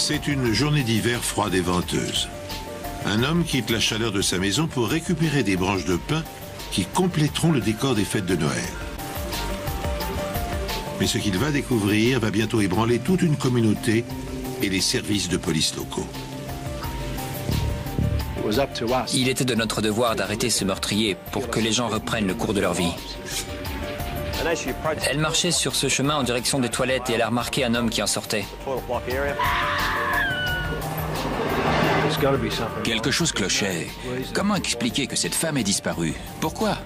C'est une journée d'hiver froide et venteuse. Un homme quitte la chaleur de sa maison pour récupérer des branches de pin qui compléteront le décor des fêtes de Noël. Mais ce qu'il va découvrir va bientôt ébranler toute une communauté et les services de police locaux. Il était de notre devoir d'arrêter ce meurtrier pour que les gens reprennent le cours de leur vie. Elle marchait sur ce chemin en direction des toilettes et elle a remarqué un homme qui en sortait. Quelque chose clochait. Comment expliquer que cette femme est disparue? Pourquoi?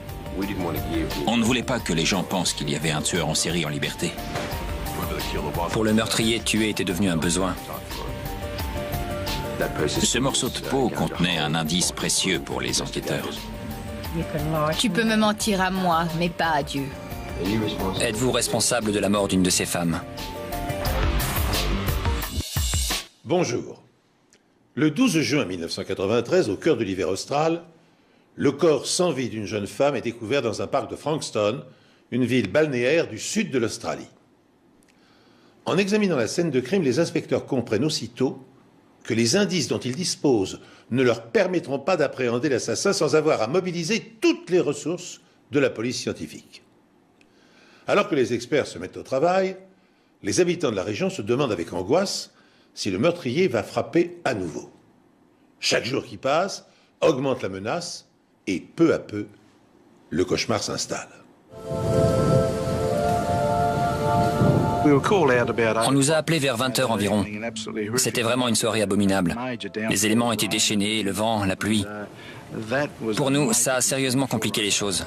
On ne voulait pas que les gens pensent qu'il y avait un tueur en série en liberté. Pour le meurtrier, tuer était devenu un besoin. Ce morceau de peau contenait un indice précieux pour les enquêteurs. Tu peux me mentir à moi, mais pas à Dieu. Êtes-vous responsable de la mort d'une de ces femmes? Bonjour. Le 12 juin 1993, au cœur de l'hiver austral, le corps sans vie d'une jeune femme est découvert dans un parc de Frankston, une ville balnéaire du sud de l'Australie. En examinant la scène de crime, les inspecteurs comprennent aussitôt que les indices dont ils disposent ne leur permettront pas d'appréhender l'assassin sans avoir à mobiliser toutes les ressources de la police scientifique. Alors que les experts se mettent au travail, les habitants de la région se demandent avec angoisse si le meurtrier va frapper à nouveau. Chaque jour qui passe augmente la menace et peu à peu, le cauchemar s'installe. On nous a appelés vers 20 h environ. C'était vraiment une soirée abominable. Les éléments étaient déchaînés, le vent, la pluie. Pour nous, ça a sérieusement compliqué les choses.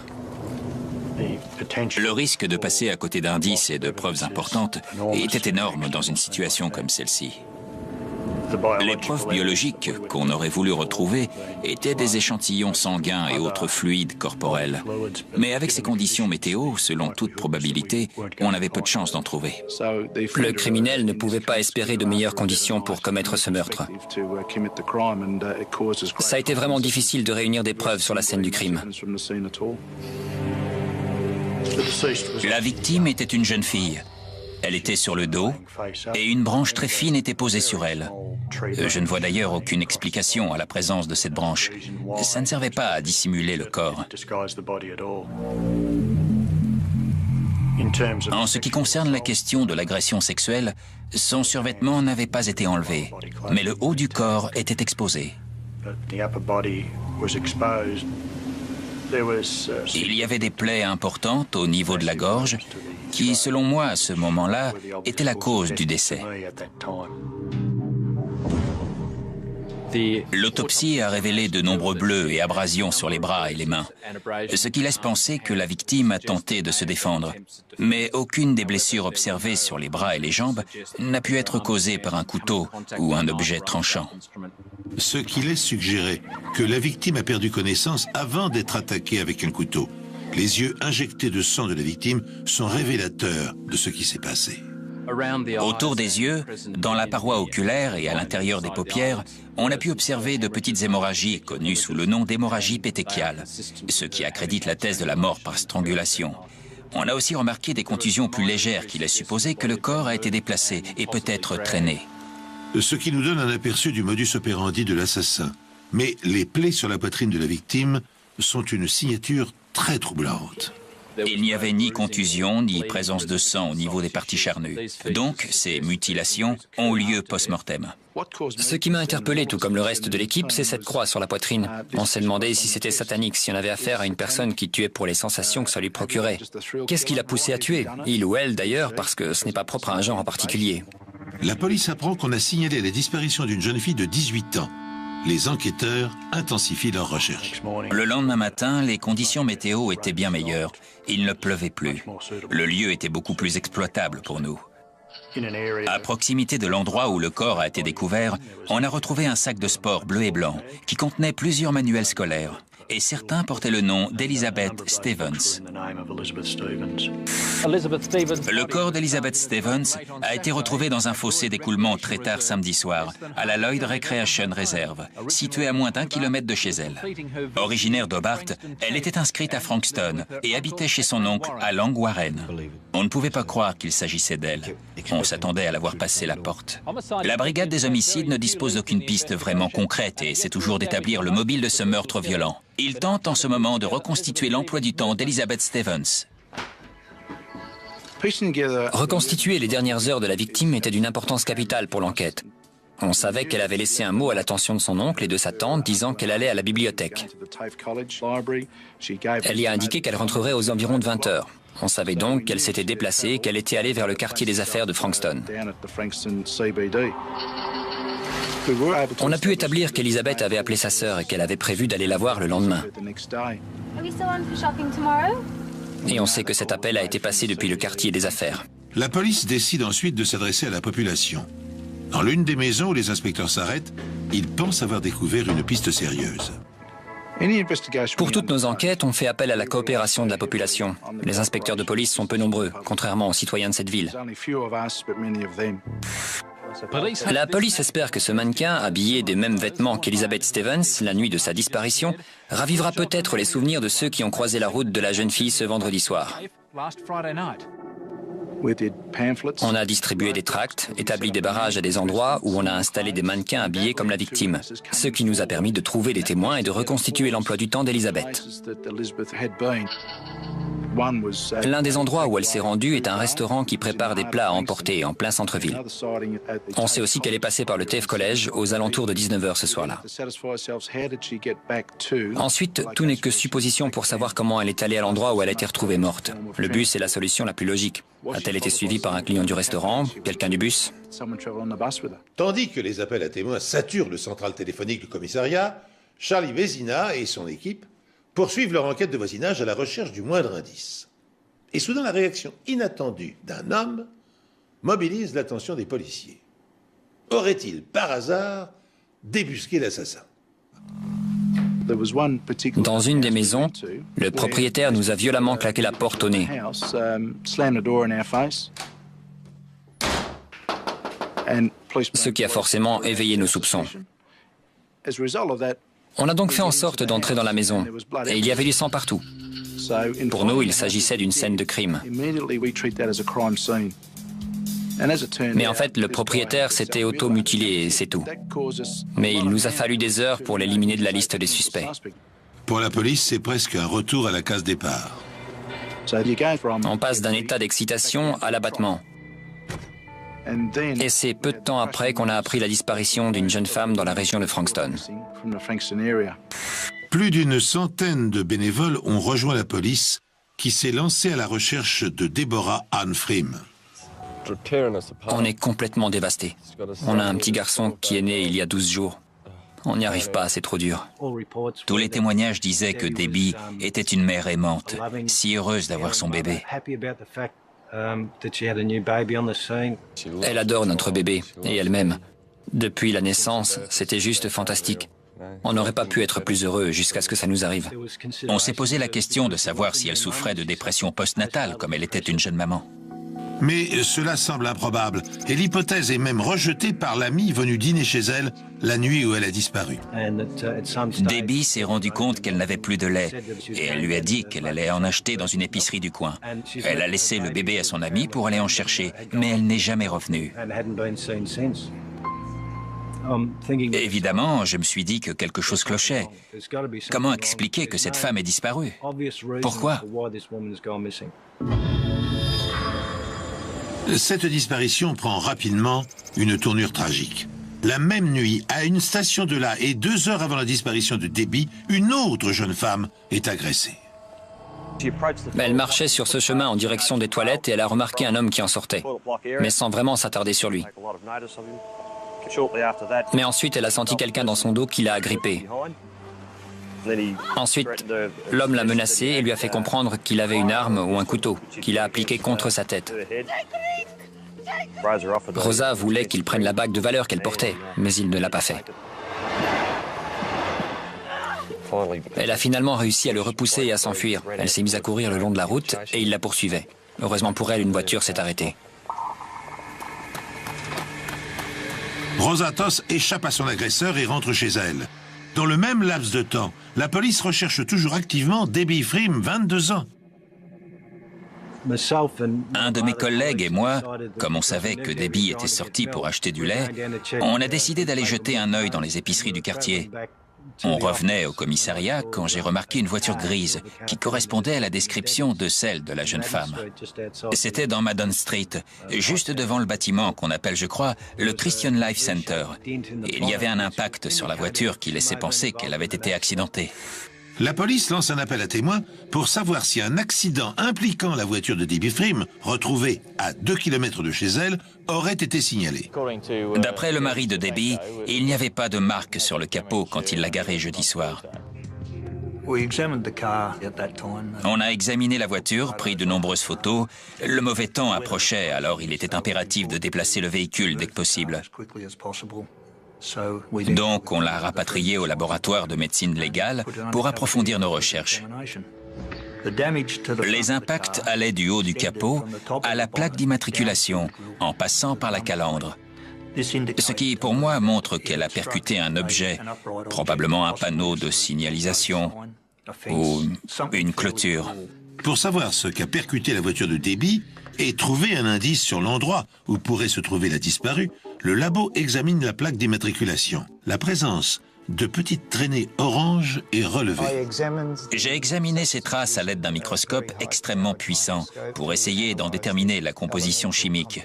Le risque de passer à côté d'indices et de preuves importantes était énorme dans une situation comme celle-ci. Les preuves biologiques qu'on aurait voulu retrouver étaient des échantillons sanguins et autres fluides corporels. Mais avec ces conditions météo, selon toute probabilité, on avait peu de chances d'en trouver. Le criminel ne pouvait pas espérer de meilleures conditions pour commettre ce meurtre. Ça a été vraiment difficile de réunir des preuves sur la scène du crime. La victime était une jeune fille. Elle était sur le dos et une branche très fine était posée sur elle. Je ne vois d'ailleurs aucune explication à la présence de cette branche. Ça ne servait pas à dissimuler le corps. En ce qui concerne la question de l'agression sexuelle, son survêtement n'avait pas été enlevé, mais le haut du corps était exposé. Il y avait des plaies importantes au niveau de la gorge qui, selon moi, à ce moment-là, étaient la cause du décès. L'autopsie a révélé de nombreux bleus et abrasions sur les bras et les mains, ce qui laisse penser que la victime a tenté de se défendre. Mais aucune des blessures observées sur les bras et les jambes n'a pu être causée par un couteau ou un objet tranchant. Ce qui laisse suggérer que la victime a perdu connaissance avant d'être attaquée avec un couteau. Les yeux injectés de sang de la victime sont révélateurs de ce qui s'est passé. Autour des yeux, dans la paroi oculaire et à l'intérieur des paupières, on a pu observer de petites hémorragies connues sous le nom d'hémorragie pétéchiale, ce qui accrédite la thèse de la mort par strangulation. On a aussi remarqué des contusions plus légères qui laissent supposer que le corps a été déplacé et peut-être traîné. Ce qui nous donne un aperçu du modus operandi de l'assassin. Mais les plaies sur la poitrine de la victime sont une signature très troublante. Il n'y avait ni contusion, ni présence de sang au niveau des parties charnues. Donc, ces mutilations ont lieu post-mortem. Ce qui m'a interpellé, tout comme le reste de l'équipe, c'est cette croix sur la poitrine. On s'est demandé si c'était satanique, si on avait affaire à une personne qui tuait pour les sensations que ça lui procurait. Qu'est-ce qui l'a poussé à tuer? Il ou elle, d'ailleurs, parce que ce n'est pas propre à un genre en particulier. La police apprend qu'on a signalé la disparition d'une jeune fille de 18 ans. Les enquêteurs intensifient leurs recherches. Le lendemain matin, les conditions météo étaient bien meilleures. Il ne pleuvait plus. Le lieu était beaucoup plus exploitable pour nous. À proximité de l'endroit où le corps a été découvert, on a retrouvé un sac de sport bleu et blanc qui contenait plusieurs manuels scolaires. et certains portaient le nom d'Elizabeth Stevens. Le corps d'Elizabeth Stevens a été retrouvé dans un fossé d'écoulement très tard samedi soir, à la Lloyd Recreation Reserve, située à moins d'1 kilomètre de chez elle. Originaire d'Hobart, elle était inscrite à Frankston et habitait chez son oncle à Long Warren. On ne pouvait pas croire qu'il s'agissait d'elle. On s'attendait à la voir passer la porte. La brigade des homicides ne dispose d'aucune piste vraiment concrète et essaie toujours d'établir le mobile de ce meurtre violent. Il tente en ce moment de reconstituer l'emploi du temps d'Elizabeth Stevens. Reconstituer les dernières heures de la victime était d'une importance capitale pour l'enquête. On savait qu'elle avait laissé un mot à l'attention de son oncle et de sa tante disant qu'elle allait à la bibliothèque. Elle y a indiqué qu'elle rentrerait aux environs de 20 heures. On savait donc qu'elle s'était déplacée et qu'elle était allée vers le quartier des affaires de Frankston. On a pu établir qu'Elizabeth avait appelé sa sœur et qu'elle avait prévu d'aller la voir le lendemain. Et on sait que cet appel a été passé depuis le quartier des affaires. La police décide ensuite de s'adresser à la population. Dans l'une des maisons où les inspecteurs s'arrêtent, ils pensent avoir découvert une piste sérieuse. Pour toutes nos enquêtes, on fait appel à la coopération de la population. Les inspecteurs de police sont peu nombreux, contrairement aux citoyens de cette ville. La police espère que ce mannequin, habillé des mêmes vêtements qu'Elizabeth Stevens la nuit de sa disparition, ravivera peut-être les souvenirs de ceux qui ont croisé la route de la jeune fille ce vendredi soir. On a distribué des tracts, établi des barrages à des endroits où on a installé des mannequins habillés comme la victime, ce qui nous a permis de trouver des témoins et de reconstituer l'emploi du temps d'Elizabeth. L'un des endroits où elle s'est rendue est un restaurant qui prépare des plats à emporter en plein centre-ville. On sait aussi qu'elle est passée par le TAFE College aux alentours de 19 h ce soir-là. Ensuite, tout n'est que supposition pour savoir comment elle est allée à l'endroit où elle a été retrouvée morte. Le bus est la solution la plus logique. A-t-elle été suivie par un client du restaurant, quelqu'un du bus? Tandis que les appels à témoins saturent le central téléphonique du commissariat, Charlie Vézina et son équipe poursuivent leur enquête de voisinage à la recherche du moindre indice. Et soudain, la réaction inattendue d'un homme mobilise l'attention des policiers. Aurait-il, par hasard, débusqué l'assassin? Dans une des maisons, le propriétaire nous a violemment claqué la porte au nez. Ce qui a forcément éveillé nos soupçons. On a donc fait en sorte d'entrer dans la maison, et il y avait du sang partout. Pour nous, il s'agissait d'une scène de crime. Mais en fait, le propriétaire s'était auto-mutilé et c'est tout. Mais il nous a fallu des heures pour l'éliminer de la liste des suspects. Pour la police, c'est presque un retour à la case départ. On passe d'un état d'excitation à l'abattement. Et c'est peu de temps après qu'on a appris la disparition d'une jeune femme dans la région de Frankston. Plus d'une centaine de bénévoles ont rejoint la police qui s'est lancée à la recherche de Deborah Ann Frim. On est complètement dévastés. On a un petit garçon qui est né il y a 12 jours. On n'y arrive pas, c'est trop dur. Tous les témoignages disaient que Debbie était une mère aimante, si heureuse d'avoir son bébé. Elle adore notre bébé, et elle-même. Depuis la naissance, c'était juste fantastique. On n'aurait pas pu être plus heureux jusqu'à ce que ça nous arrive. On s'est posé la question de savoir si elle souffrait de dépression postnatale, comme elle était une jeune maman. Mais cela semble improbable, et l'hypothèse est même rejetée par l'amie venue dîner chez elle la nuit où elle a disparu. Debbie s'est rendue compte qu'elle n'avait plus de lait, et elle lui a dit qu'elle allait en acheter dans une épicerie du coin. Elle a laissé le bébé à son amie pour aller en chercher, mais elle n'est jamais revenue. Évidemment, je me suis dit que quelque chose clochait. Comment expliquer que cette femme est disparue? Pourquoi? Cette disparition prend rapidement une tournure tragique. La même nuit, à une station de là et 2 heures avant la disparition de Debbie, une autre jeune femme est agressée. Elle marchait sur ce chemin en direction des toilettes et elle a remarqué un homme qui en sortait, mais sans vraiment s'attarder sur lui. Mais ensuite, elle a senti quelqu'un dans son dos qui l'a agrippée. Ensuite, l'homme l'a menacée et lui a fait comprendre qu'il avait une arme ou un couteau, qu'il a appliqué contre sa tête. Rosa voulait qu'il prenne la bague de valeur qu'elle portait, mais il ne l'a pas fait. Elle a finalement réussi à le repousser et à s'enfuir. Elle s'est mise à courir le long de la route et il la poursuivait. Heureusement pour elle, une voiture s'est arrêtée. Rosa Toss échappe à son agresseur et rentre chez elle. Dans le même laps de temps, la police recherche toujours activement Debbie Freem, 22 ans. Un de mes collègues et moi, comme on savait que Debbie était sortie pour acheter du lait, on a décidé d'aller jeter un œil dans les épiceries du quartier. On revenait au commissariat quand j'ai remarqué une voiture grise qui correspondait à la description de celle de la jeune femme. C'était dans Madon Street, juste devant le bâtiment qu'on appelle, je crois, le Christian Life Center. Et il y avait un impact sur la voiture qui laissait penser qu'elle avait été accidentée. La police lance un appel à témoins pour savoir si un accident impliquant la voiture de Debbie Freem, retrouvée à 2 km de chez elle, aurait été signalé. D'après le mari de Debbie, il n'y avait pas de marque sur le capot quand il l'a garée jeudi soir. On a examiné la voiture, pris de nombreuses photos. Le mauvais temps approchait, alors il était impératif de déplacer le véhicule dès que possible. Donc, on l'a rapatrié au laboratoire de médecine légale pour approfondir nos recherches. Les impacts allaient du haut du capot à la plaque d'immatriculation, en passant par la calandre. Ce qui, pour moi, montre qu'elle a percuté un objet, probablement un panneau de signalisation ou une clôture. Pour savoir ce qu'a percuté la voiture de Debbie et trouver un indice sur l'endroit où pourrait se trouver la disparue, le labo examine la plaque d'immatriculation. La présence de petites traînées oranges est relevée. J'ai examiné ces traces à l'aide d'un microscope extrêmement puissant pour essayer d'en déterminer la composition chimique.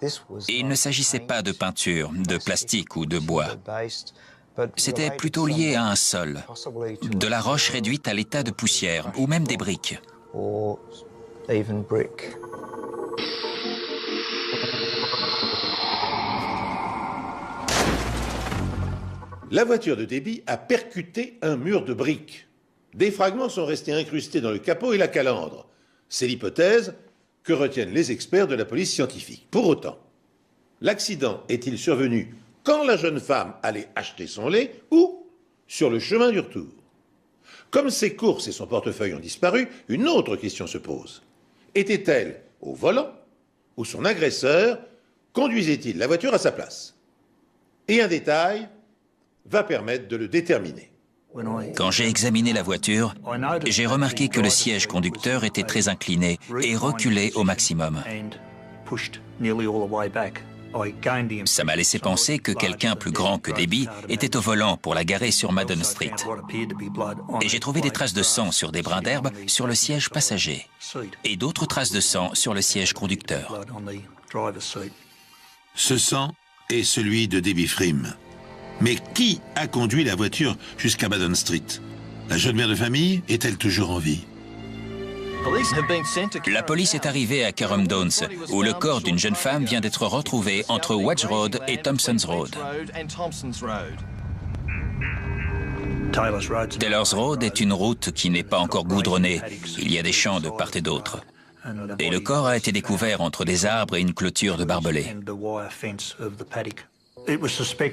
Et il ne s'agissait pas de peinture, de plastique ou de bois. C'était plutôt lié à un sol, de la roche réduite à l'état de poussière ou même des briques. La voiture de Debbie a percuté un mur de briques. Des fragments sont restés incrustés dans le capot et la calandre. C'est l'hypothèse que retiennent les experts de la police scientifique. Pour autant, l'accident est-il survenu quand la jeune femme allait acheter son lait ou sur le chemin du retour? Comme ses courses et son portefeuille ont disparu, une autre question se pose. Était-elle au volant ou son agresseur conduisait-il la voiture à sa place? Et un détail va permettre de le déterminer. Quand j'ai examiné la voiture, j'ai remarqué que le siège conducteur était très incliné et reculé au maximum. Ça m'a laissé penser que quelqu'un plus grand que Debbie était au volant pour la garer sur Madon Street. Et j'ai trouvé des traces de sang sur des brins d'herbe sur le siège passager et d'autres traces de sang sur le siège conducteur. Ce sang est celui de Debbie Freem. Mais qui a conduit la voiture jusqu'à Madon Street? La jeune mère de famille est-elle toujours en vie? La police est arrivée à Carrum Downs, où le corps d'une jeune femme vient d'être retrouvé entre Wedge Road et Thompson's Road. Taylor's Road est une route qui n'est pas encore goudronnée. Il y a des champs de part et d'autre. Et le corps a été découvert entre des arbres et une clôture de barbelés.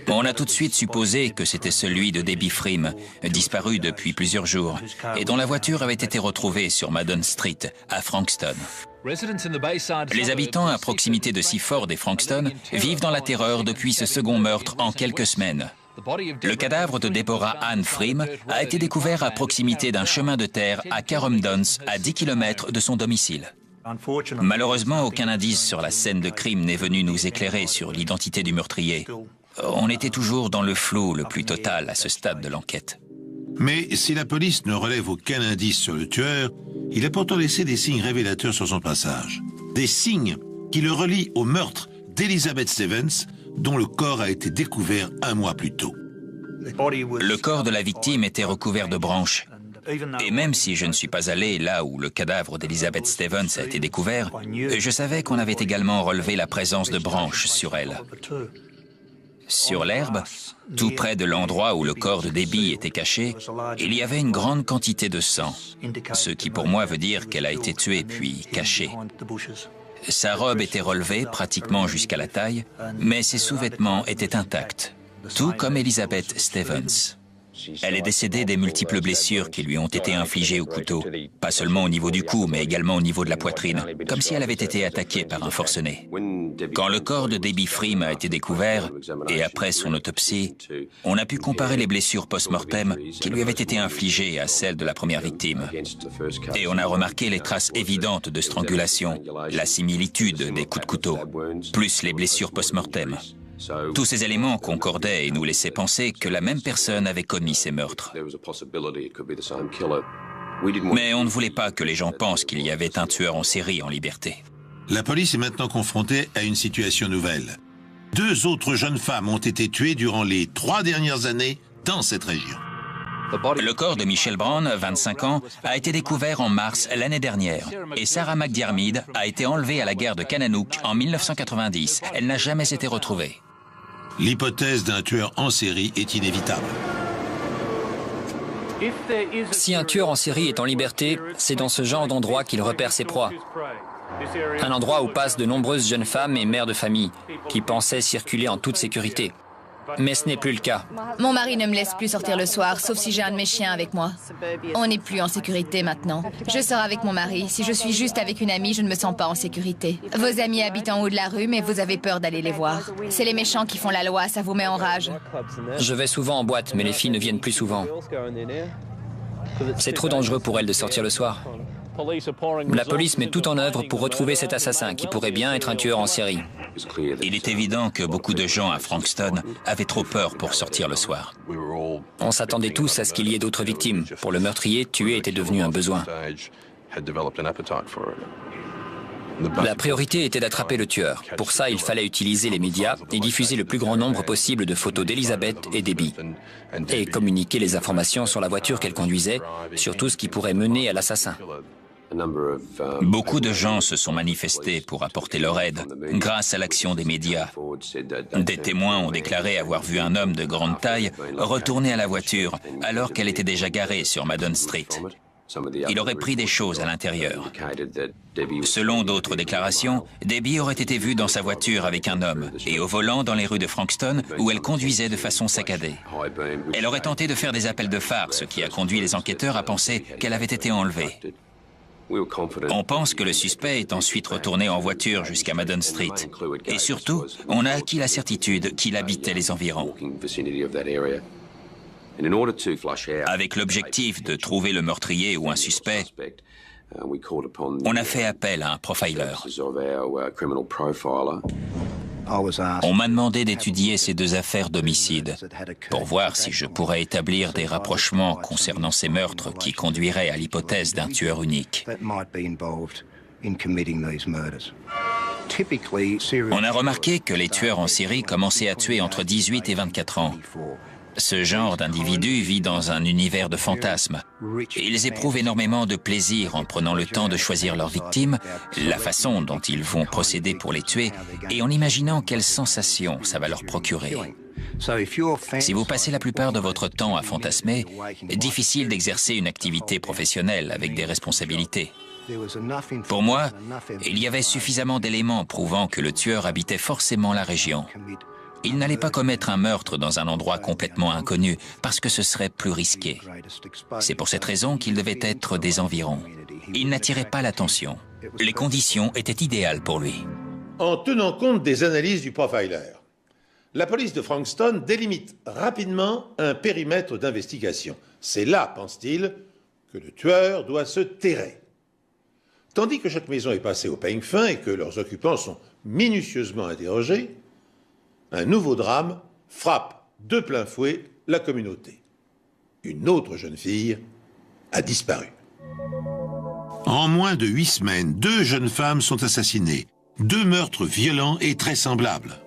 On a tout de suite supposé que c'était celui de Debbie Freem, disparu depuis plusieurs jours, et dont la voiture avait été retrouvée sur Madon Street, à Frankston. Les habitants à proximité de Seaford et Frankston vivent dans la terreur depuis ce second meurtre en quelques semaines. Le cadavre de Deborah Ann Freem a été découvert à proximité d'un chemin de terre à Carrum Downs, à 10 km de son domicile. Malheureusement, aucun indice sur la scène de crime n'est venu nous éclairer sur l'identité du meurtrier. On était toujours dans le flou le plus total à ce stade de l'enquête. Mais si la police ne relève aucun indice sur le tueur, il a pourtant laissé des signes révélateurs sur son passage. Des signes qui le relient au meurtre d'Elizabeth Stevens, dont le corps a été découvert un mois plus tôt. Le corps de la victime était recouvert de branches. Et même si je ne suis pas allé là où le cadavre d'Elizabeth Stevens a été découvert, je savais qu'on avait également relevé la présence de branches sur elle. Sur l'herbe, tout près de l'endroit où le corps de Debbie était caché, il y avait une grande quantité de sang, ce qui pour moi veut dire qu'elle a été tuée puis cachée. Sa robe était relevée pratiquement jusqu'à la taille, mais ses sous-vêtements étaient intacts, tout comme Elizabeth Stevens. Elle est décédée des multiples blessures qui lui ont été infligées au couteau, pas seulement au niveau du cou, mais également au niveau de la poitrine, comme si elle avait été attaquée par un forcené. Quand le corps de Debbie Freem a été découvert, et après son autopsie, on a pu comparer les blessures post-mortem qui lui avaient été infligées à celles de la première victime. Et on a remarqué les traces évidentes de strangulation, la similitude des coups de couteau, plus les blessures post-mortem. Tous ces éléments concordaient et nous laissaient penser que la même personne avait commis ces meurtres. Mais on ne voulait pas que les gens pensent qu'il y avait un tueur en série en liberté. La police est maintenant confrontée à une situation nouvelle. 2 autres jeunes femmes ont été tuées durant les 3 dernières années dans cette région. Le corps de Michelle Brown, 25 ans, a été découvert en mars l'année dernière et Sarah McDiarmid a été enlevée à la guerre de Kananook en 1990. Elle n'a jamais été retrouvée. L'hypothèse d'un tueur en série est inévitable. Si un tueur en série est en liberté, c'est dans ce genre d'endroit qu'il repère ses proies. Un endroit où passent de nombreuses jeunes femmes et mères de famille qui pensaient circuler en toute sécurité. Mais ce n'est plus le cas. Mon mari ne me laisse plus sortir le soir, sauf si j'ai un de mes chiens avec moi. On n'est plus en sécurité maintenant. Je sors avec mon mari. Si je suis juste avec une amie, je ne me sens pas en sécurité. Vos amis habitent en haut de la rue, mais vous avez peur d'aller les voir. C'est les méchants qui font la loi, ça vous met en rage. Je vais souvent en boîte, mais les filles ne viennent plus souvent. C'est trop dangereux pour elles de sortir le soir. La police met tout en œuvre pour retrouver cet assassin qui pourrait bien être un tueur en série. Il est évident que beaucoup de gens à Frankston avaient trop peur pour sortir le soir. On s'attendait tous à ce qu'il y ait d'autres victimes. Pour le meurtrier, tuer était devenu un besoin. La priorité était d'attraper le tueur. Pour ça, il fallait utiliser les médias et diffuser le plus grand nombre possible de photos d'Elizabeth et Debbie. Et communiquer les informations sur la voiture qu'elle conduisait, sur tout ce qui pourrait mener à l'assassin. Beaucoup de gens se sont manifestés pour apporter leur aide, grâce à l'action des médias. Des témoins ont déclaré avoir vu un homme de grande taille retourner à la voiture alors qu'elle était déjà garée sur Madden Street. Il aurait pris des choses à l'intérieur. Selon d'autres déclarations, Debbie aurait été vue dans sa voiture avec un homme et au volant dans les rues de Frankston où elle conduisait de façon saccadée. Elle aurait tenté de faire des appels de phare, ce qui a conduit les enquêteurs à penser qu'elle avait été enlevée. On pense que le suspect est ensuite retourné en voiture jusqu'à Madden Street. Et surtout, on a acquis la certitude qu'il habitait les environs. Avec l'objectif de trouver le meurtrier ou un suspect, on a fait appel à un profiler. On m'a demandé d'étudier ces 2 affaires d'homicide pour voir si je pourrais établir des rapprochements concernant ces meurtres qui conduiraient à l'hypothèse d'un tueur unique. On a remarqué que les tueurs en série commençaient à tuer entre 18 et 24 ans. Ce genre d'individu vit dans un univers de fantasmes. Ils éprouvent énormément de plaisir en prenant le temps de choisir leurs victimes, la façon dont ils vont procéder pour les tuer et en imaginant quelles sensations ça va leur procurer. Si vous passez la plupart de votre temps à fantasmer, difficile d'exercer une activité professionnelle avec des responsabilités. Pour moi, il y avait suffisamment d'éléments prouvant que le tueur habitait forcément la région. Il n'allait pas commettre un meurtre dans un endroit complètement inconnu, parce que ce serait plus risqué. C'est pour cette raison qu'il devait être des environs. Il n'attirait pas l'attention. Les conditions étaient idéales pour lui. En tenant compte des analyses du profiler, la police de Frankston délimite rapidement un périmètre d'investigation. C'est là, pense-t-il, que le tueur doit se terrer. Tandis que chaque maison est passée au peigne fin et que leurs occupants sont minutieusement interrogés, un nouveau drame frappe de plein fouet la communauté. Une autre jeune fille a disparu. En moins de 8 semaines, 2 jeunes femmes sont assassinées. 2 meurtres violents et très semblables.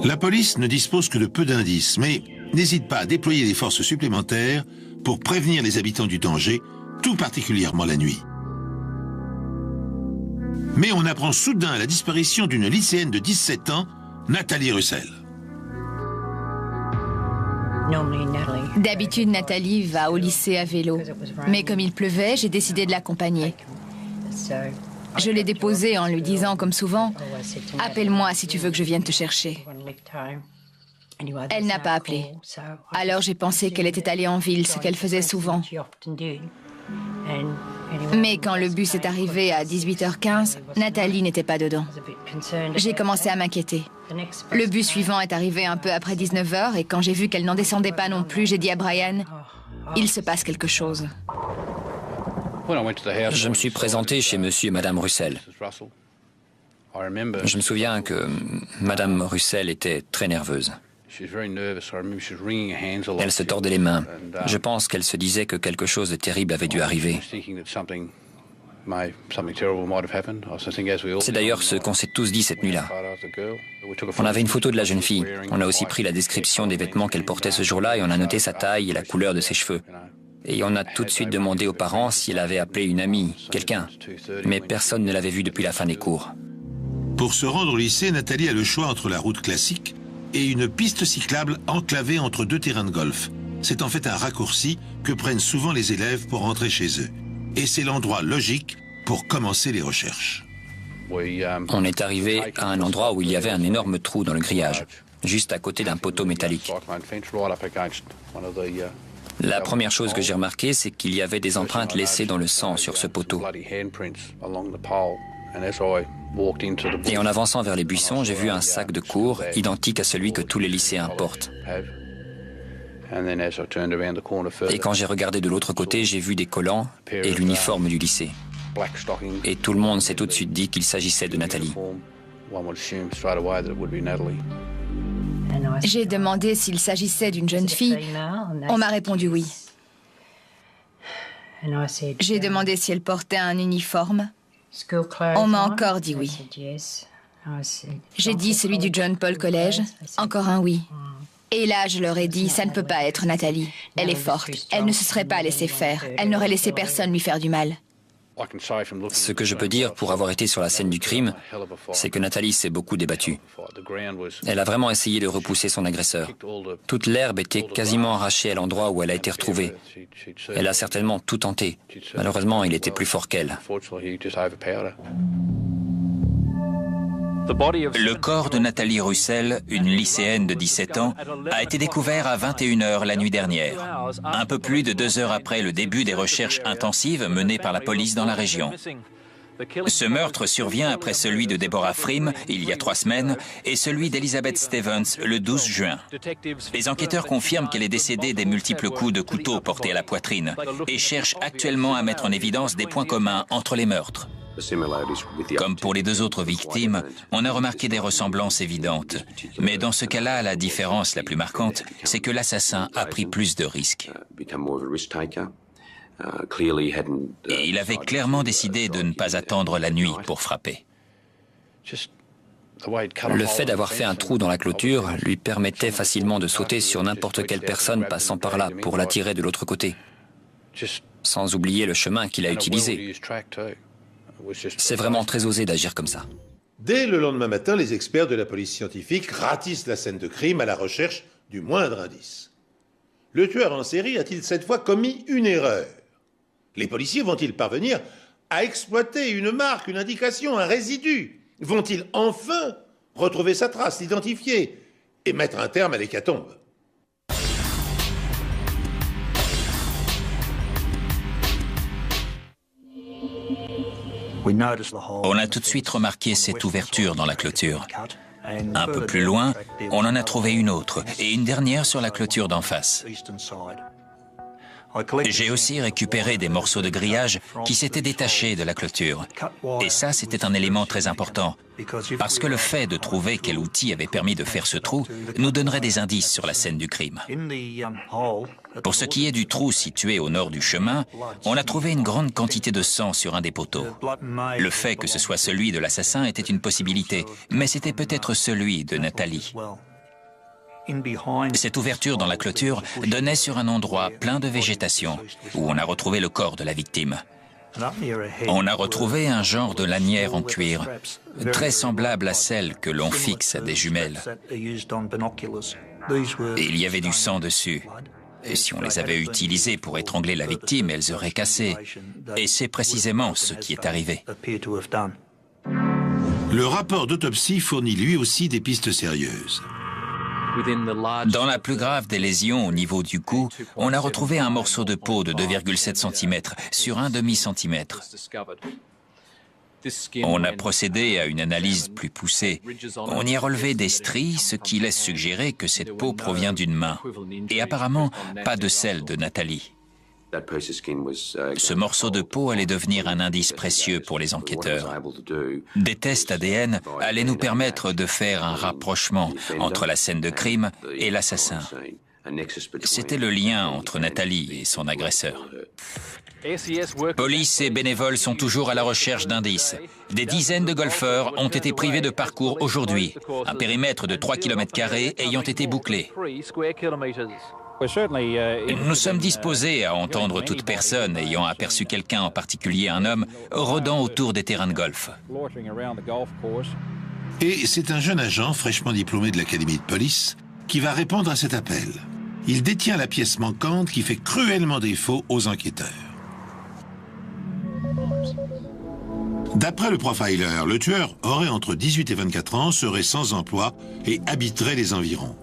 La police ne dispose que de peu d'indices, mais n'hésite pas à déployer des forces supplémentaires pour prévenir les habitants du danger, tout particulièrement la nuit. Mais on apprend soudain la disparition d'une lycéenne de 17 ans, Nathalie Russell. D'habitude, Nathalie va au lycée à vélo. Mais comme il pleuvait, j'ai décidé de l'accompagner. Je l'ai déposée en lui disant, comme souvent, « Appelle-moi si tu veux que je vienne te chercher ». Elle n'a pas appelé. Alors j'ai pensé qu'elle était allée en ville, ce qu'elle faisait souvent. Mais quand le bus est arrivé à 18h15, Nathalie n'était pas dedans. J'ai commencé à m'inquiéter. Le bus suivant est arrivé un peu après 19h et quand j'ai vu qu'elle n'en descendait pas non plus, j'ai dit à Brian, il se passe quelque chose. Je me suis présenté chez monsieur et madame Russell. Je me souviens que madame Russell était très nerveuse. Elle se tordait les mains. Je pense qu'elle se disait que quelque chose de terrible avait dû arriver. C'est d'ailleurs ce qu'on s'est tous dit cette nuit-là. On avait une photo de la jeune fille. On a aussi pris la description des vêtements qu'elle portait ce jour-là et on a noté sa taille et la couleur de ses cheveux. Et on a tout de suite demandé aux parents si elle avait appelé une amie, quelqu'un. Mais personne ne l'avait vue depuis la fin des cours. Pour se rendre au lycée, Nathalie a le choix entre la route classique et une piste cyclable enclavée entre deux terrains de golf. C'est en fait un raccourci que prennent souvent les élèves pour rentrer chez eux. Et c'est l'endroit logique pour commencer les recherches. On est arrivé à un endroit où il y avait un énorme trou dans le grillage, juste à côté d'un poteau métallique. La première chose que j'ai remarqué, c'est qu'il y avait des empreintes laissées dans le sang sur ce poteau. Et en avançant vers les buissons, j'ai vu un sac de cours identique à celui que tous les lycéens portent. Et quand j'ai regardé de l'autre côté, j'ai vu des collants et l'uniforme du lycée. Et tout le monde s'est tout de suite dit qu'il s'agissait de Nathalie. J'ai demandé s'il s'agissait d'une jeune fille. On m'a répondu oui. J'ai demandé si elle portait un uniforme. On m'a encore dit oui. J'ai dit celui du John Paul College. Encore un oui. Et là, je leur ai dit, ça ne peut pas être Nathalie. Elle est forte. Elle ne se serait pas laissée faire. Elle n'aurait laissé personne lui faire du mal. Ce que je peux dire pour avoir été sur la scène du crime, c'est que Nathalie s'est beaucoup débattue. Elle a vraiment essayé de repousser son agresseur. Toute l'herbe était quasiment arrachée à l'endroit où elle a été retrouvée. Elle a certainement tout tenté. Malheureusement, il était plus fort qu'elle. Le corps de Nathalie Russell, une lycéenne de 17 ans, a été découvert à 21h la nuit dernière, un peu plus de 2 heures après le début des recherches intensives menées par la police dans la région. Ce meurtre survient après celui de Deborah Frim, il y a 3 semaines, et celui d'Elizabeth Stevens, le 12 juin. Les enquêteurs confirment qu'elle est décédée des multiples coups de couteau portés à la poitrine et cherchent actuellement à mettre en évidence des points communs entre les meurtres. Comme pour les 2 autres victimes, on a remarqué des ressemblances évidentes. Mais dans ce cas-là, la différence la plus marquante, c'est que l'assassin a pris plus de risques. Et il avait clairement décidé de ne pas attendre la nuit pour frapper. Le fait d'avoir fait un trou dans la clôture lui permettait facilement de sauter sur n'importe quelle personne passant par là pour l'attirer de l'autre côté, sans oublier le chemin qu'il a utilisé. C'est vraiment très osé d'agir comme ça. Dès le lendemain matin, les experts de la police scientifique ratissent la scène de crime à la recherche du moindre indice. Le tueur en série a-t-il cette fois commis une erreur? Les policiers vont-ils parvenir à exploiter une marque, une indication, un résidu? Vont-ils enfin retrouver sa trace, l'identifier et mettre un terme à l'hécatombe? On a tout de suite remarqué cette ouverture dans la clôture. Un peu plus loin, on en a trouvé une autre, et une dernière sur la clôture d'en face. J'ai aussi récupéré des morceaux de grillage qui s'étaient détachés de la clôture. Et ça, c'était un élément très important, parce que le fait de trouver quel outil avait permis de faire ce trou nous donnerait des indices sur la scène du crime. Pour ce qui est du trou situé au nord du chemin, on a trouvé une grande quantité de sang sur un des poteaux. Le fait que ce soit celui de l'assassin était une possibilité, mais c'était peut-être celui de Nathalie. Cette ouverture dans la clôture donnait sur un endroit plein de végétation, où on a retrouvé le corps de la victime. On a retrouvé un genre de lanière en cuir, très semblable à celle que l'on fixe à des jumelles. Et il y avait du sang dessus. Et si on les avait utilisées pour étrangler la victime, elles auraient cassé. Et c'est précisément ce qui est arrivé. Le rapport d'autopsie fournit lui aussi des pistes sérieuses. Dans la plus grave des lésions au niveau du cou, on a retrouvé un morceau de peau de 2,7 cm sur un demi-centimètre. On a procédé à une analyse plus poussée. On y a relevé des stries, ce qui laisse suggérer que cette peau provient d'une main. Et apparemment, pas de celle de Nathalie. Ce morceau de peau allait devenir un indice précieux pour les enquêteurs. Des tests ADN allaient nous permettre de faire un rapprochement entre la scène de crime et l'assassin. C'était le lien entre Nathalie et son agresseur. Police et bénévoles sont toujours à la recherche d'indices. Des dizaines de golfeurs ont été privés de parcours aujourd'hui, un périmètre de 3 km² ayant été bouclé. Nous sommes disposés à entendre toute personne ayant aperçu quelqu'un, en particulier un homme, rôdant autour des terrains de golf. Et c'est un jeune agent fraîchement diplômé de l'académie de police qui va répondre à cet appel. Il détient la pièce manquante qui fait cruellement défaut aux enquêteurs. D'après le profiler, le tueur aurait entre 18 et 24 ans, serait sans emploi et habiterait les environs.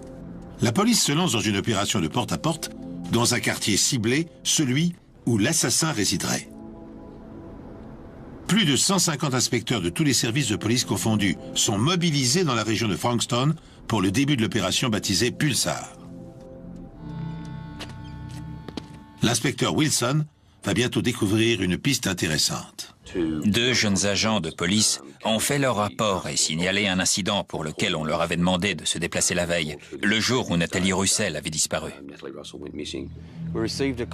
La police se lance dans une opération de porte-à-porte dans un quartier ciblé, celui où l'assassin résiderait. Plus de 150 inspecteurs de tous les services de police confondus sont mobilisés dans la région de Frankston pour le début de l'opération baptisée Pulsar. L'inspecteur Wilson va bientôt découvrir une piste intéressante. 2 jeunes agents de police ont fait leur rapport et signalé un incident pour lequel on leur avait demandé de se déplacer la veille, le jour où Nathalie Russell avait disparu.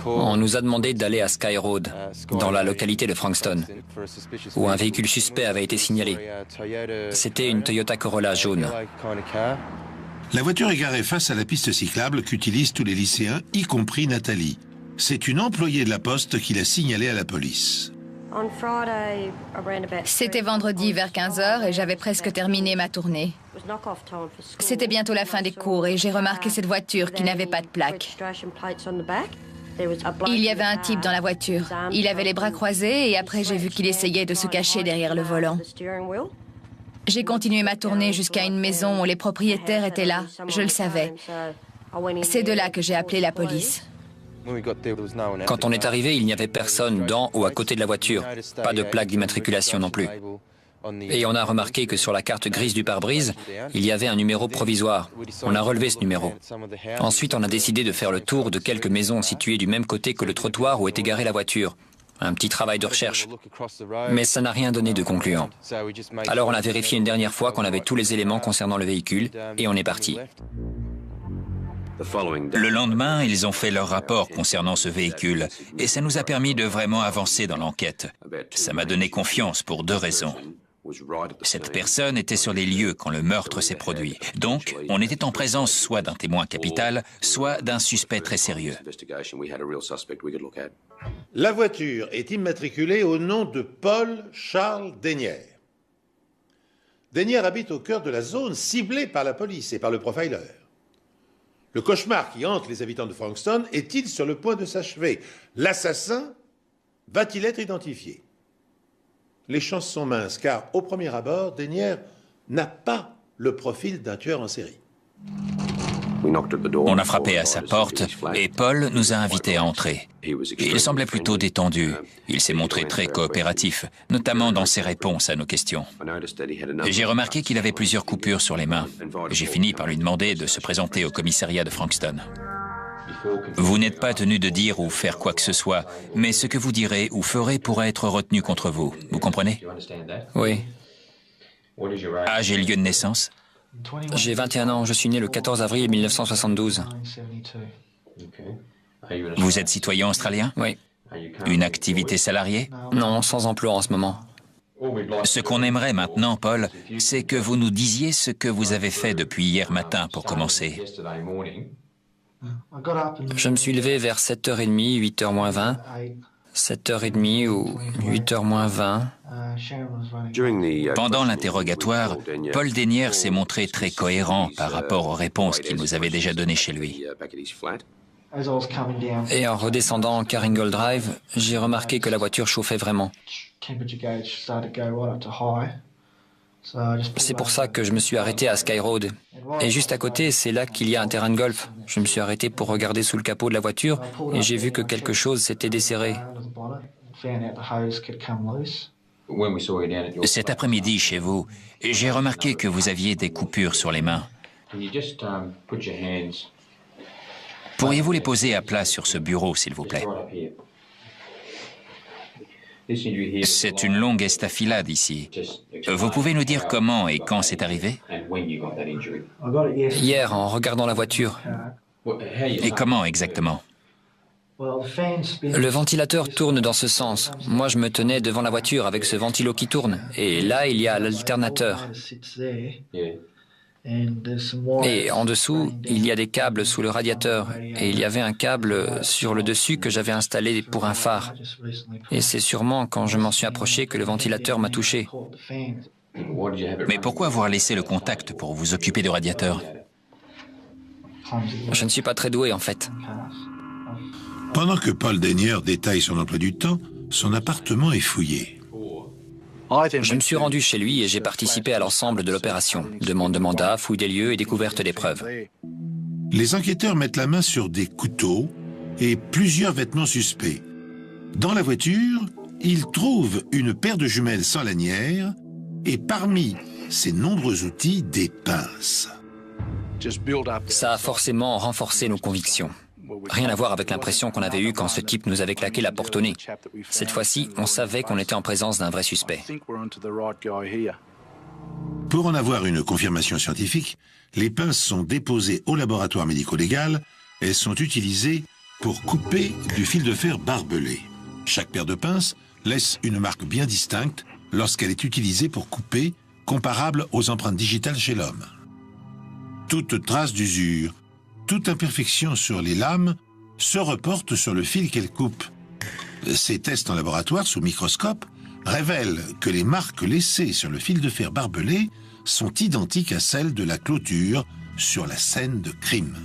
On nous a demandé d'aller à Sky Road, dans la localité de Frankston, où un véhicule suspect avait été signalé. C'était une Toyota Corolla jaune. La voiture est garée face à la piste cyclable qu'utilisent tous les lycéens, y compris Nathalie. C'est une employée de la poste qui l'a signalée à la police. C'était vendredi vers 15h et j'avais presque terminé ma tournée. C'était bientôt la fin des cours et j'ai remarqué cette voiture qui n'avait pas de plaque. Il y avait un type dans la voiture. Il avait les bras croisés et après j'ai vu qu'il essayait de se cacher derrière le volant. J'ai continué ma tournée jusqu'à une maison où les propriétaires étaient là. Je le savais. C'est de là que j'ai appelé la police. Quand on est arrivé, il n'y avait personne dans ou à côté de la voiture. Pas de plaque d'immatriculation non plus. Et on a remarqué que sur la carte grise du pare-brise, il y avait un numéro provisoire. On a relevé ce numéro. Ensuite, on a décidé de faire le tour de quelques maisons situées du même côté que le trottoir où était garée la voiture. Un petit travail de recherche. Mais ça n'a rien donné de concluant. Alors on a vérifié une dernière fois qu'on avait tous les éléments concernant le véhicule et on est parti. Le lendemain, ils ont fait leur rapport concernant ce véhicule et ça nous a permis de vraiment avancer dans l'enquête. Ça m'a donné confiance pour 2 raisons. Cette personne était sur les lieux quand le meurtre s'est produit. Donc, on était en présence soit d'un témoin capital, soit d'un suspect très sérieux. La voiture est immatriculée au nom de Paul Charles Denyer. Denyer habite au cœur de la zone ciblée par la police et par le profiler. Le cauchemar qui hante les habitants de Frankston est-il sur le point de s'achever? L'assassin va-t-il être identifié? Les chances sont minces, car au premier abord, Denyer n'a pas le profil d'un tueur en série. On a frappé à sa porte et Paul nous a invités à entrer. Il semblait plutôt détendu. Il s'est montré très coopératif, notamment dans ses réponses à nos questions. J'ai remarqué qu'il avait plusieurs coupures sur les mains. J'ai fini par lui demander de se présenter au commissariat de Frankston. Vous n'êtes pas tenu de dire ou faire quoi que ce soit, mais ce que vous direz ou ferez pourra être retenu contre vous. Vous comprenez? Oui. Âge et lieu de naissance? J'ai 21 ans, je suis né le 14 avril 1972. Vous êtes citoyen australien? Oui. Une activité salariée? Non, sans emploi en ce moment. Ce qu'on aimerait maintenant, Paul, c'est que vous nous disiez ce que vous avez fait depuis hier matin pour commencer. Je me suis levé vers 7h30, 8h moins 20. 7h30 ou 8h moins 20. Pendant l'interrogatoire, Paul Denyer s'est montré très cohérent par rapport aux réponses qu'il nous avait déjà données chez lui. Et en redescendant Caringle Drive, j'ai remarqué que la voiture chauffait vraiment. C'est pour ça que je me suis arrêté à Sky Road. Et juste à côté, c'est là qu'il y a un terrain de golf. Je me suis arrêté pour regarder sous le capot de la voiture et j'ai vu que quelque chose s'était desserré. Cet après-midi, chez vous, j'ai remarqué que vous aviez des coupures sur les mains. Pourriez-vous les poser à plat sur ce bureau, s'il vous plaît? C'est une longue estafilade ici. Vous pouvez nous dire comment et quand c'est arrivé? Hier, en regardant la voiture. Et comment exactement? Le ventilateur tourne dans ce sens. Moi, je me tenais devant la voiture avec ce ventilo qui tourne. Et là, il y a l'alternateur. Et en dessous, il y a des câbles sous le radiateur. Et il y avait un câble sur le dessus que j'avais installé pour un phare. Et c'est sûrement quand je m'en suis approché que le ventilateur m'a touché. Mais pourquoi avoir laissé le contact pour vous occuper du radiateur? Je ne suis pas très doué, en fait. Pendant que Paul Denyer détaille son emploi du temps, son appartement est fouillé. Je me suis rendu chez lui et j'ai participé à l'ensemble de l'opération. Demande de mandat, fouille des lieux et découverte des preuves. Les enquêteurs mettent la main sur des couteaux et plusieurs vêtements suspects. Dans la voiture, ils trouvent une paire de jumelles sans lanière et parmi ces nombreux outils, des pinces. Ça a forcément renforcé nos convictions. Rien à voir avec l'impression qu'on avait eue quand ce type nous avait claqué la porte au nez. Cette fois-ci, on savait qu'on était en présence d'un vrai suspect. Pour en avoir une confirmation scientifique, les pinces sont déposées au laboratoire médico-légal. Elles sont utilisées pour couper du fil de fer barbelé. Chaque paire de pinces laisse une marque bien distincte lorsqu'elle est utilisée pour couper, comparable aux empreintes digitales chez l'homme. Toute trace d'usure, toute imperfection sur les lames se reporte sur le fil qu'elle coupe. Ces tests en laboratoire sous microscope révèlent que les marques laissées sur le fil de fer barbelé sont identiques à celles de la clôture sur la scène de crime.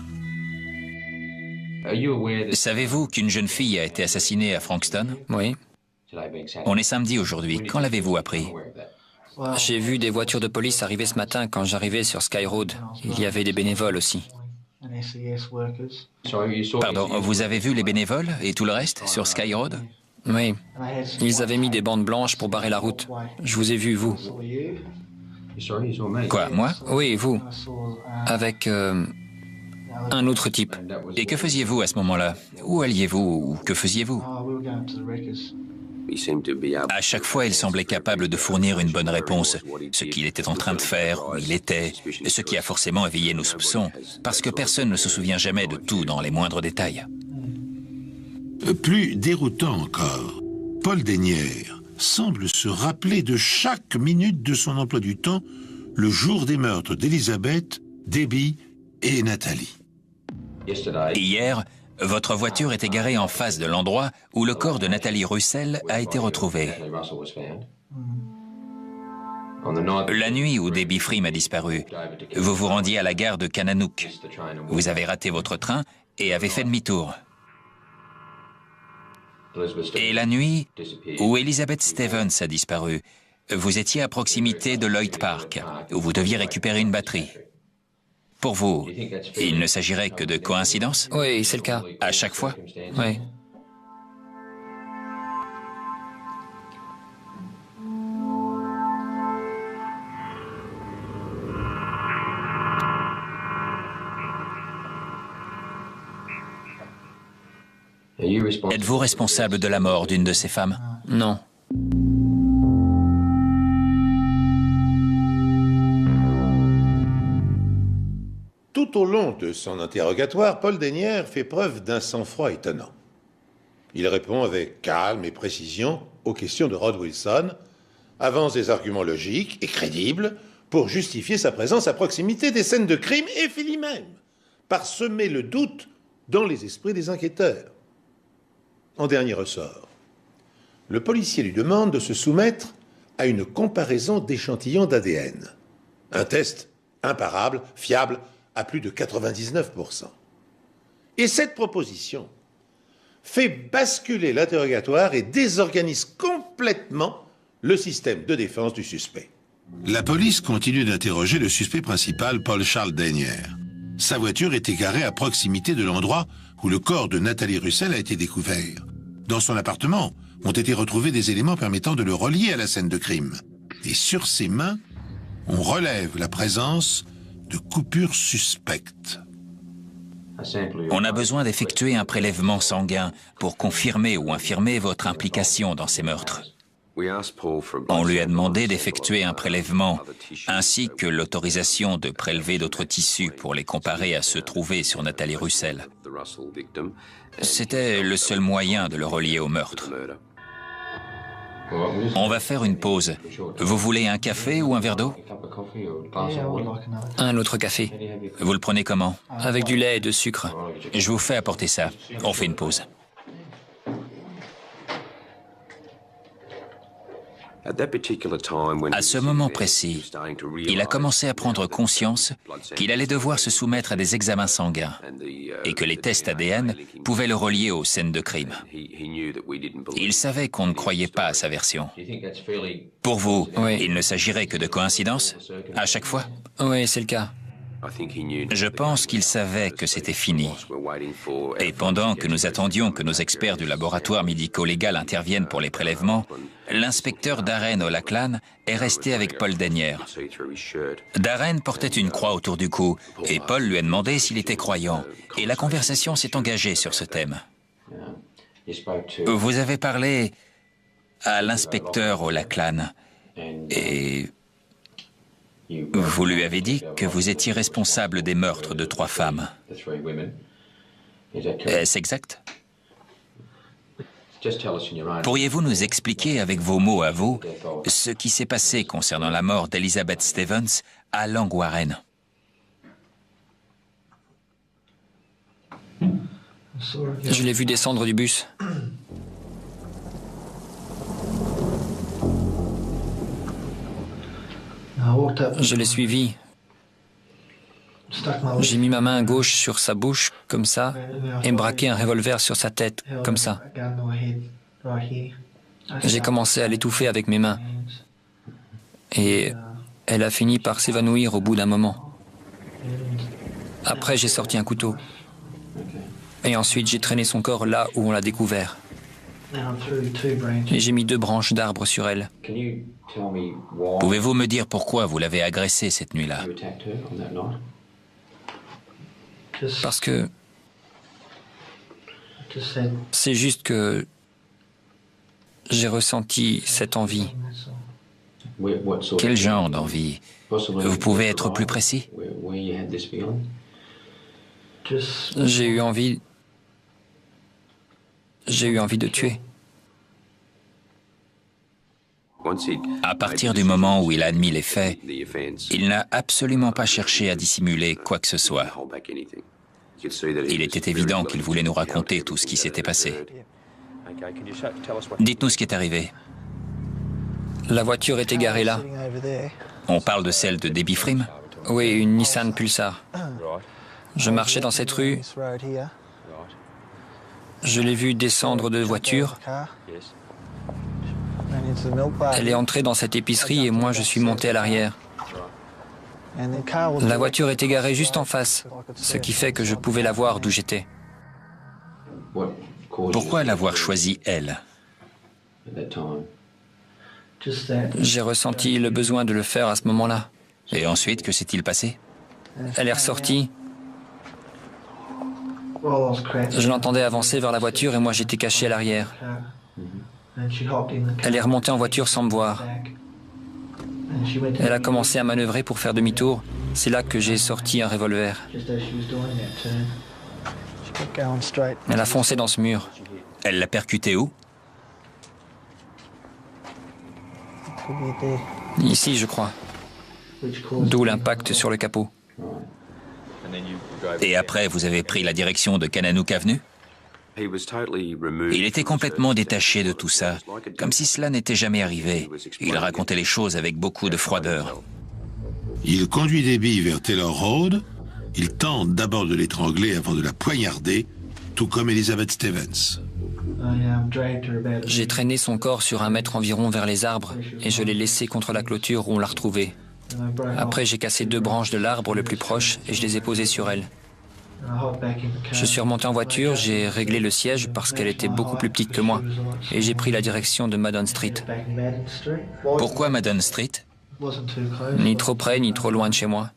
Savez-vous qu'une jeune fille a été assassinée à Frankston? Oui. On est samedi aujourd'hui. Quand l'avez-vous appris? J'ai vu des voitures de police arriver ce matin quand j'arrivais sur Sky Road. Il y avait des bénévoles aussi. Pardon, vous avez vu les bénévoles et tout le reste sur Sky Road? Oui. Ils avaient mis des bandes blanches pour barrer la route. Je vous ai vu, vous. Quoi, moi? Oui, vous. Avec un autre type. Et que faisiez-vous à ce moment-là? Où alliez-vous ou que faisiez-vous? À chaque fois, il semblait capable de fournir une bonne réponse. Ce qu'il était en train de faire, où il était, ce qui a forcément éveillé nos soupçons, parce que personne ne se souvient jamais de tout dans les moindres détails. Plus déroutant encore, Paul Denyer semble se rappeler de chaque minute de son emploi du temps le jour des meurtres d'Elizabeth, Debbie et Nathalie. Hier, votre voiture était garée en face de l'endroit où le corps de Nathalie Russell a été retrouvé. La nuit où Debbie Freeman a disparu, vous vous rendiez à la gare de Kananook. Vous avez raté votre train et avez fait demi-tour. Et la nuit où Elizabeth Stevens a disparu, vous étiez à proximité de Lloyd Park, où vous deviez récupérer une batterie. Pour vous, il ne s'agirait que de coïncidence? Oui, c'est le cas. À chaque fois? Oui. Êtes-vous responsable de la mort d'une de ces femmes? Non. Tout au long de son interrogatoire, Paul Denyer fait preuve d'un sang-froid étonnant. Il répond avec calme et précision aux questions de Rod Wilson, avance des arguments logiques et crédibles pour justifier sa présence à proximité des scènes de crime et finit même par semer le doute dans les esprits des enquêteurs. En dernier ressort, le policier lui demande de se soumettre à une comparaison d'échantillons d'ADN. Un test imparable, fiable, à plus de 99%. Et cette proposition fait basculer l'interrogatoire et désorganise complètement le système de défense du suspect. La police continue d'interroger le suspect principal, Paul Charles Denyer. Sa voiture était garée à proximité de l'endroit où le corps de Nathalie Russell a été découvert. Dans son appartement ont été retrouvés des éléments permettant de le relier à la scène de crime. Et sur ses mains, on relève la présence de coupures suspectes. On a besoin d'effectuer un prélèvement sanguin pour confirmer ou infirmer votre implication dans ces meurtres. On lui a demandé d'effectuer un prélèvement, ainsi que l'autorisation de prélever d'autres tissus pour les comparer à ceux trouvés sur Nathalie Russell. C'était le seul moyen de le relier au meurtre. On va faire une pause. Vous voulez un café ou un verre d'eau? Un autre café. Vous le prenez comment? Avec du lait et de sucre. Je vous fais apporter ça. On fait une pause. À ce moment précis, il a commencé à prendre conscience qu'il allait devoir se soumettre à des examens sanguins et que les tests ADN pouvaient le relier aux scènes de crime. Il savait qu'on ne croyait pas à sa version. Pour vous, Oui. il ne s'agirait que de coïncidence à chaque fois? Oui, c'est le cas. Je pense qu'il savait que c'était fini. Et pendant que nous attendions que nos experts du laboratoire médico-légal interviennent pour les prélèvements, l'inspecteur Darren O'Lachlan est resté avec Paul Denyer. Darren portait une croix autour du cou et Paul lui a demandé s'il était croyant. Et la conversation s'est engagée sur ce thème. Vous avez parlé à l'inspecteur O'Lachlan et vous lui avez dit que vous étiez responsable des meurtres de 3 femmes. Est-ce exact? Pourriez-vous nous expliquer avec vos mots à vous ce qui s'est passé concernant la mort d'Elizabeth Stevens à Langwarren? Je l'ai vu descendre du bus. Je l'ai suivi. J'ai mis ma main gauche sur sa bouche, comme ça, et braqué un revolver sur sa tête, comme ça. J'ai commencé à l'étouffer avec mes mains. Et elle a fini par s'évanouir au bout d'un moment. Après, j'ai sorti un couteau. Et ensuite, j'ai traîné son corps là où on l'a découvert. Et j'ai mis 2 branches d'arbres sur elle. Pouvez-vous me dire pourquoi vous l'avez agressée cette nuit-là? Parce que c'est juste que j'ai ressenti cette envie. Quel genre d'envie? Vous pouvez être plus précis? J'ai eu envie de tuer. À partir du moment où il a admis les faits, il n'a absolument pas cherché à dissimuler quoi que ce soit. Il était évident qu'il voulait nous raconter tout ce qui s'était passé. Dites-nous ce qui est arrivé. La voiture était garée là. On parle de celle de Debbie Frim? Oui, une Nissan Pulsar. Je marchais dans cette rue. Je l'ai vue descendre de voiture. Elle est entrée dans cette épicerie et moi je suis monté à l'arrière. La voiture était garée juste en face, ce qui fait que je pouvais la voir d'où j'étais. Pourquoi l'avoir choisie, elle? J'ai ressenti le besoin de le faire à ce moment-là. Et ensuite, que s'est-il passé? Elle est ressortie. Je l'entendais avancer vers la voiture et moi j'étais caché à l'arrière. Elle est remontée en voiture sans me voir. Elle a commencé à manœuvrer pour faire demi-tour. C'est là que j'ai sorti un revolver. Elle a foncé dans ce mur. Elle l'a percuté où? Ici, je crois. D'où l'impact sur le capot. Et après, vous avez pris la direction de Kananook Avenue? Il était complètement détaché de tout ça, comme si cela n'était jamais arrivé. Il racontait les choses avec beaucoup de froideur. Il conduit Debbie vers Taylor Road. Il tente d'abord de l'étrangler avant de la poignarder, tout comme Elizabeth Stevens. J'ai traîné son corps sur 1 mètre environ vers les arbres et je l'ai laissé contre la clôture où on l'a retrouvé. Après, j'ai cassé 2 branches de l'arbre le plus proche et je les ai posées sur elle. Je suis remonté en voiture, j'ai réglé le siège parce qu'elle était beaucoup plus petite que moi et j'ai pris la direction de Madden Street. Pourquoi Madden Street? Ni trop près, ni trop loin de chez moi.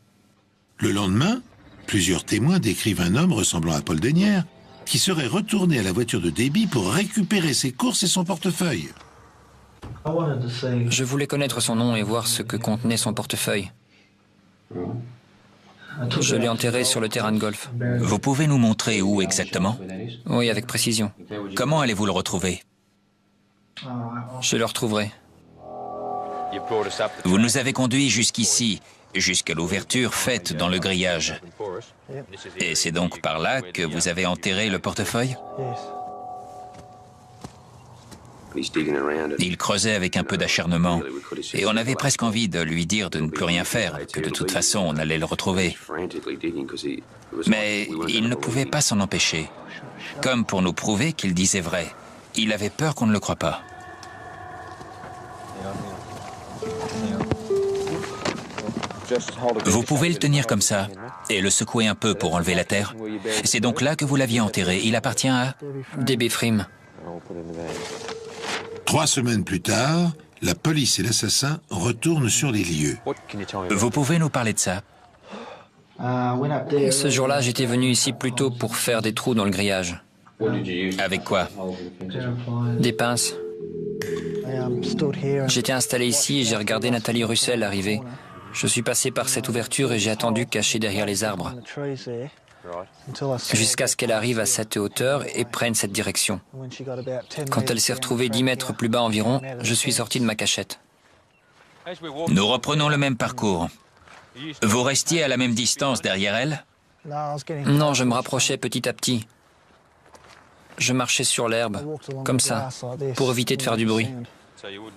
Le lendemain, plusieurs témoins décrivent un homme ressemblant à Paul Dennière qui serait retourné à la voiture de Debbie pour récupérer ses courses et son portefeuille. Je voulais connaître son nom et voir ce que contenait son portefeuille. Je l'ai enterré sur le terrain de golf. Vous pouvez nous montrer où exactement? Oui, avec précision. Comment allez-vous le retrouver? Je le retrouverai. Vous nous avez conduits jusqu'ici, jusqu'à l'ouverture faite dans le grillage. Et c'est donc par là que vous avez enterré le portefeuille? Il creusait avec un peu d'acharnement, et on avait presque envie de lui dire de ne plus rien faire, que de toute façon on allait le retrouver. Mais il ne pouvait pas s'en empêcher. Comme pour nous prouver qu'il disait vrai, il avait peur qu'on ne le croie pas. Vous pouvez le tenir comme ça, et le secouer un peu pour enlever la terre. C'est donc là que vous l'aviez enterré. Il appartient à... Debbie Frame. 3 semaines plus tard, la police et l'assassin retournent sur les lieux. Vous pouvez nous parler de ça? Ce jour-là, j'étais venu ici plutôt pour faire des trous dans le grillage. Avec quoi? Des pinces. J'étais installé ici et j'ai regardé Nathalie Russell arriver. Je suis passé par cette ouverture et j'ai attendu caché derrière les arbres. Jusqu'à ce qu'elle arrive à cette hauteur et prenne cette direction. Quand elle s'est retrouvée 10 mètres plus bas environ, je suis sorti de ma cachette. Nous reprenons le même parcours. Vous restiez à la même distance derrière elle? Non, je me rapprochais petit à petit. Je marchais sur l'herbe, comme ça, pour éviter de faire du bruit.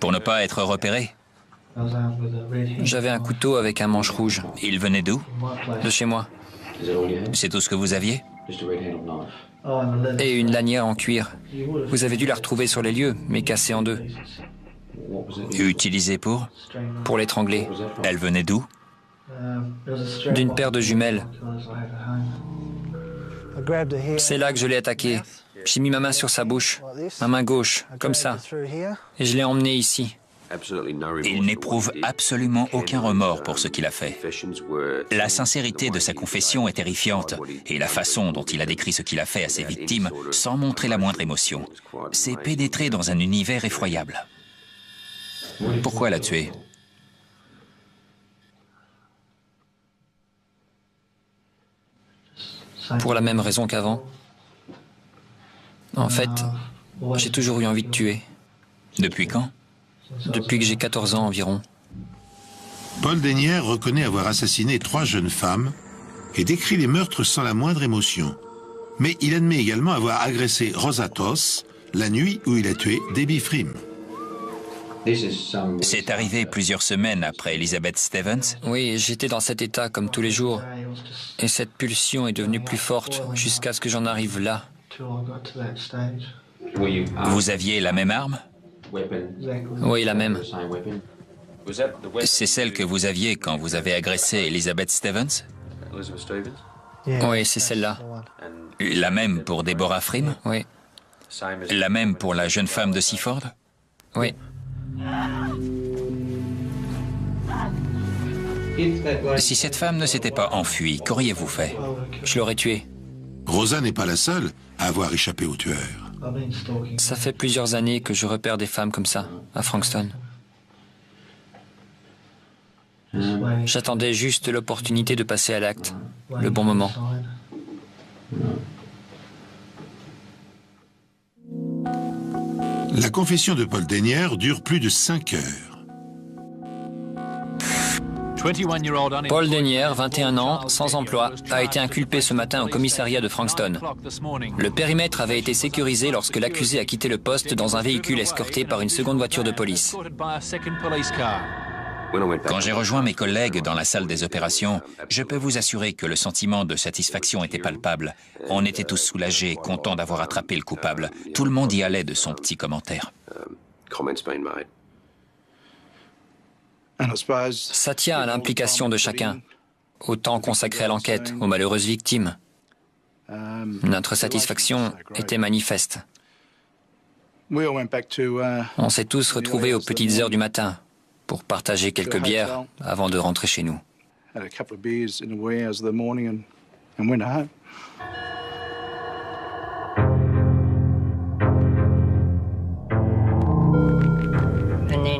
Pour ne pas être repéré? J'avais un couteau avec un manche rouge. Il venait d'où? De chez moi. C'est tout ce que vous aviez? Et une lanière en cuir. Vous avez dû la retrouver sur les lieux, mais cassée en 2. Utilisée pour? Pour l'étrangler. Elle venait d'où? D'une paire de jumelles. C'est là que je l'ai attaqué. J'ai mis ma main sur sa bouche, ma main gauche, comme ça. Et je l'ai emmené ici. Il n'éprouve absolument aucun remords pour ce qu'il a fait. La sincérité de sa confession est terrifiante, et la façon dont il a décrit ce qu'il a fait à ses victimes, sans montrer la moindre émotion, c'est pénétrer dans un univers effroyable. Pourquoi l'a tué? Pour la même raison qu'avant. En fait, j'ai toujours eu envie de tuer. Depuis quand? Depuis que j'ai 14 ans environ. Paul Dennière reconnaît avoir assassiné 3 jeunes femmes et décrit les meurtres sans la moindre émotion. Mais il admet également avoir agressé Rosa Toss la nuit où il a tué Debbie Frame. C'est arrivé plusieurs semaines après Elizabeth Stevens? Oui, j'étais dans cet état comme tous les jours. Et cette pulsion est devenue plus forte jusqu'à ce que j'en arrive là. Vous aviez la même arme? Oui, la même. C'est celle que vous aviez quand vous avez agressé Elizabeth Stevens? Oui, c'est celle-là. La même pour Deborah Frame? Oui. La même pour la jeune femme de Seaford? Oui. Si cette femme ne s'était pas enfuie, qu'auriez-vous fait? Je l'aurais tuée. Rosa n'est pas la seule à avoir échappé au tueur. Ça fait plusieurs années que je repère des femmes comme ça, à Frankston. J'attendais juste l'opportunité de passer à l'acte, le bon moment. La confession de Paul Dennière dure plus de 5 heures. Paul Dennière, 21 ans, sans emploi, a été inculpé ce matin au commissariat de Frankston. Le périmètre avait été sécurisé lorsque l'accusé a quitté le poste dans un véhicule escorté par une seconde voiture de police. Quand j'ai rejoint mes collègues dans la salle des opérations, je peux vous assurer que le sentiment de satisfaction était palpable. On était tous soulagés, contents d'avoir attrapé le coupable. Tout le monde y allait de son petit commentaire. Ça tient à l'implication de chacun, au temps consacré à l'enquête, aux malheureuses victimes. Notre satisfaction était manifeste. On s'est tous retrouvés aux petites heures du matin pour partager quelques bières avant de rentrer chez nous.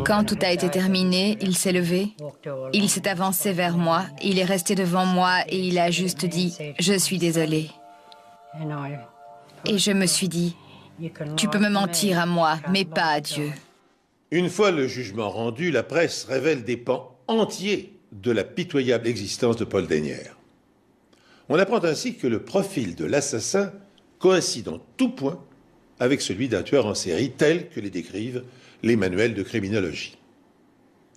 Quand tout a été terminé, il s'est levé, il s'est avancé vers moi, il est resté devant moi et il a juste dit « Je suis désolé ». Et je me suis dit « Tu peux me mentir à moi, mais pas à Dieu ». Une fois le jugement rendu, la presse révèle des pans entiers de la pitoyable existence de Paul Dennière. On apprend ainsi que le profil de l'assassin coïncide en tout point avec celui d'un tueur en série tel que les décrivent les manuels de criminologie.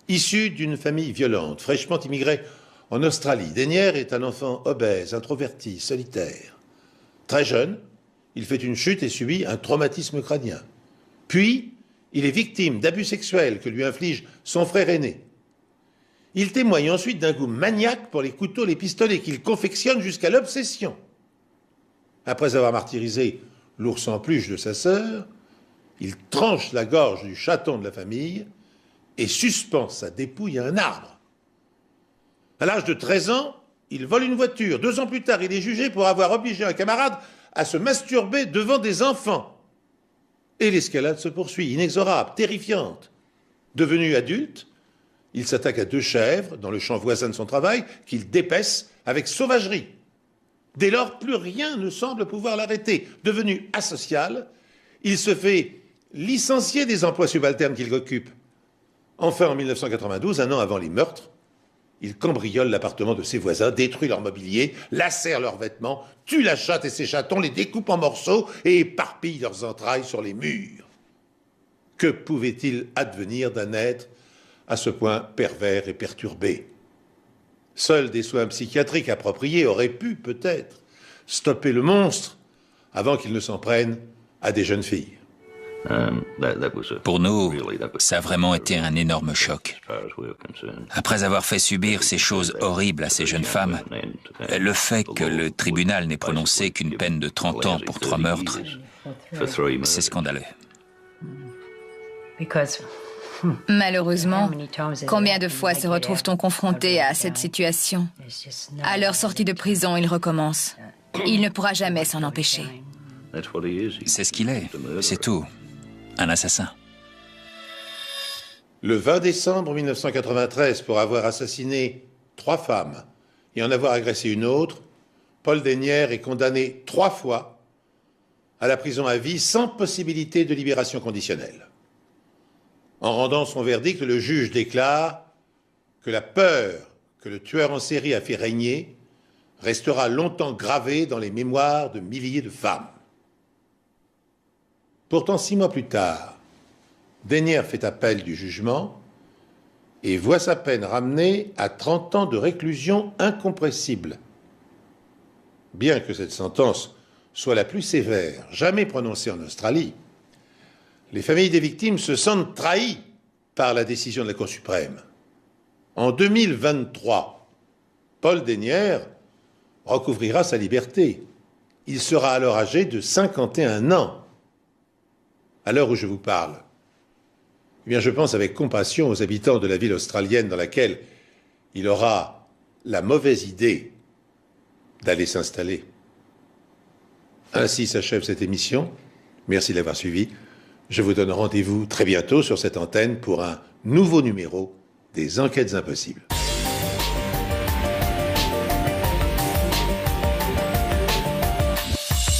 Issu d'une famille violente, fraîchement immigrée en Australie, Dennière est un enfant obèse, introverti, solitaire. Très jeune, il fait une chute et subit un traumatisme crânien. Puis, il est victime d'abus sexuels que lui inflige son frère aîné. Il témoigne ensuite d'un goût maniaque pour les couteaux, les pistolets qu'il confectionne jusqu'à l'obsession. Après avoir martyrisé l'ours en peluche de sa sœur, il tranche la gorge du chaton de la famille et suspend sa dépouille à un arbre. À l'âge de 13 ans, il vole une voiture. 2 ans plus tard, il est jugé pour avoir obligé un camarade à se masturber devant des enfants. Et l'escalade se poursuit, inexorable, terrifiante. Devenu adulte, il s'attaque à 2 chèvres dans le champ voisin de son travail qu'il dépèce avec sauvagerie. Dès lors, plus rien ne semble pouvoir l'arrêter. Devenu asocial, il se fait licencier des emplois subalternes qu'il occupe. Enfin, en 1992, un an avant les meurtres, il cambriole l'appartement de ses voisins, détruit leur mobilier, lacère leurs vêtements, tue la chatte et ses chatons, les découpe en morceaux et éparpille leurs entrailles sur les murs. Que pouvait-il advenir d'un être à ce point pervers et perturbé? Seuls des soins psychiatriques appropriés auraient pu, peut-être, stopper le monstre avant qu'il ne s'en prenne à des jeunes filles. Pour nous, ça a vraiment été un énorme choc. Après avoir fait subir ces choses horribles à ces jeunes femmes, le fait que le tribunal n'ait prononcé qu'une peine de 30 ans pour 3 meurtres, c'est scandaleux. Malheureusement, combien de fois se retrouve-t-on confronté à cette situation? À leur sortie de prison, il recommence. Il ne pourra jamais s'en empêcher. C'est ce qu'il est, c'est tout. Un assassin. Le 20 décembre 1993, pour avoir assassiné 3 femmes et en avoir agressé une autre, Paul Dennière est condamné 3 fois à la prison à vie sans possibilité de libération conditionnelle. En rendant son verdict, le juge déclare que la peur que le tueur en série a fait régner restera longtemps gravée dans les mémoires de milliers de femmes. Pourtant, 6 mois plus tard, Dennière fait appel du jugement et voit sa peine ramenée à 30 ans de réclusion incompressible. Bien que cette sentence soit la plus sévère jamais prononcée en Australie, les familles des victimes se sentent trahies par la décision de la Cour suprême. En 2023, Paul Dennière recouvrira sa liberté. Il sera alors âgé de 51 ans. À l'heure où je vous parle, eh bien, je pense avec compassion aux habitants de la ville australienne dans laquelle il aura la mauvaise idée d'aller s'installer. Ainsi s'achève cette émission. Merci de l'avoir suivie. Je vous donne rendez-vous très bientôt sur cette antenne pour un nouveau numéro des Enquêtes Impossibles.